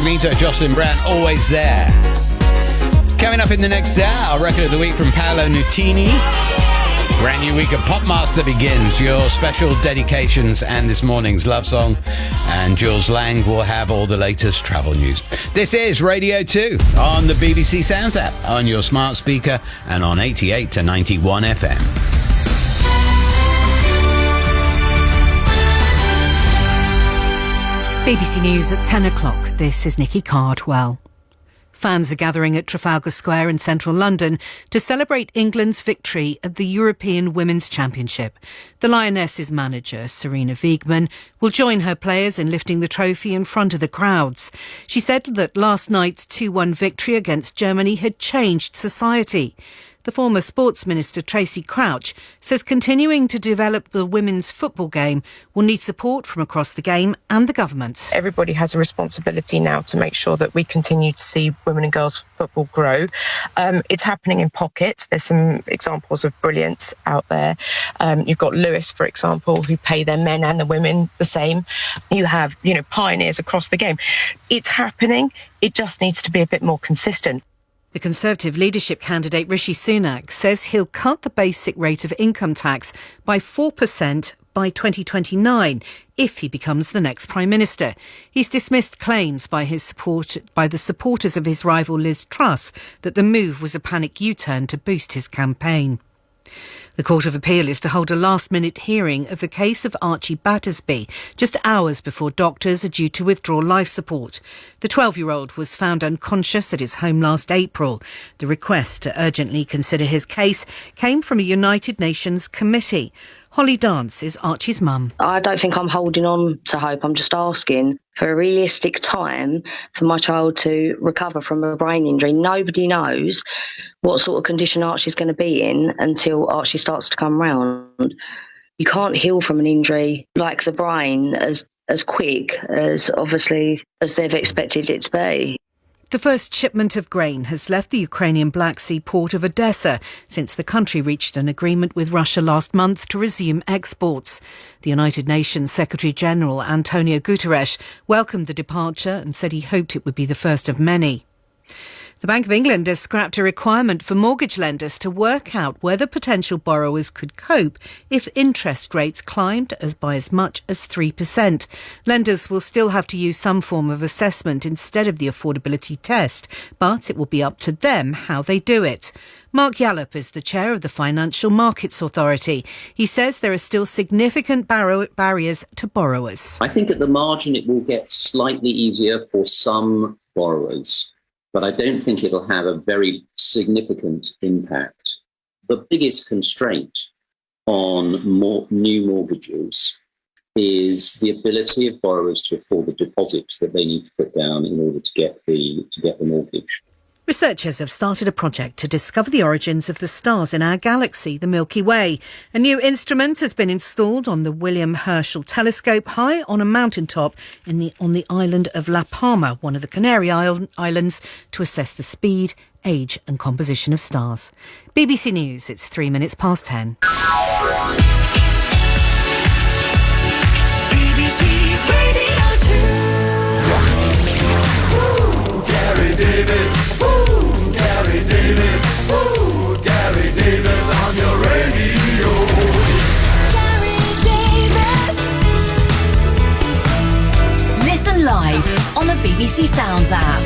Incognito, Jocelyn Brown, Always There. Coming up in the next hour, record of the week from Paolo Nutini. Brand new week of Popmaster begins. Your special dedications and this morning's love song. And Jules Lang will have all the latest travel news. This is Radio 2 on the BBC Sounds app, on your smart speaker and on 88 to 91 FM. BBC News at 10 o'clock. This is Nikki Cardwell. Fans are gathering at Trafalgar Square in central London to celebrate England's victory at the European Women's Championship. The Lionesses' manager, Serena Wiegmann, will join her players in lifting the trophy in front of the crowds. She said that last night's 2-1 victory against Germany had changed society. The former Sports Minister Tracy Crouch says continuing to develop the women's football game will need support from across the game and the government. Everybody has a responsibility now to make sure that we continue to see women and girls football grow. It's happening in pockets. There's some examples of brilliance out there. You've got Lewis, for example, who pay their men and the women the same. You have, pioneers across the game. It's happening. It just needs to be a bit more consistent. The Conservative leadership candidate Rishi Sunak says he'll cut the basic rate of income tax by 4% by 2029 if he becomes the next Prime Minister. He's dismissed claims by the supporters of his rival Liz Truss that the move was a panic U-turn to boost his campaign. The Court of Appeal is to hold a last-minute hearing of the case of Archie Battersby, just hours before doctors are due to withdraw life support. The 12-year-old was found unconscious at his home last April. The request to urgently consider his case came from a United Nations committee. Holly Dance is Archie's mum. I don't think I'm holding on to hope. I'm just asking for a realistic time for my child to recover from a brain injury. Nobody knows what sort of condition Archie's going to be in until Archie starts to come round. You can't heal from an injury like the brain as quick as obviously as they've expected it to be. The first shipment of grain has left the Ukrainian Black Sea port of Odessa since the country reached an agreement with Russia last month to resume exports. The United Nations Secretary-General Antonio Guterres welcomed the departure and said he hoped it would be the first of many. The Bank of England has scrapped a requirement for mortgage lenders to work out whether potential borrowers could cope if interest rates climbed by as much as 3%. Lenders will still have to use some form of assessment instead of the affordability test, but it will be up to them how they do it. Mark Yallop is the chair of the Financial Markets Authority. He says there are still significant barriers to borrowers. I think at the margin it will get slightly easier for some borrowers, but I don't think it'll have a very significant impact. The biggest constraint on new mortgages is the ability of borrowers to afford the deposits that they need to put down in order to get the mortgage. Researchers have started a project to discover the origins of the stars in our galaxy, the Milky Way. A new instrument has been installed on the William Herschel telescope high on a mountaintop on the island of La Palma, one of the Canary Islands, to assess the speed, age and composition of stars. BBC News, it's 3 minutes past 10. BBC Radio 2. Ooh, Gary Davis. Gary Davis, ooh, Gary Davis on your radio. Gary Davis. Listen live on the BBC Sounds app.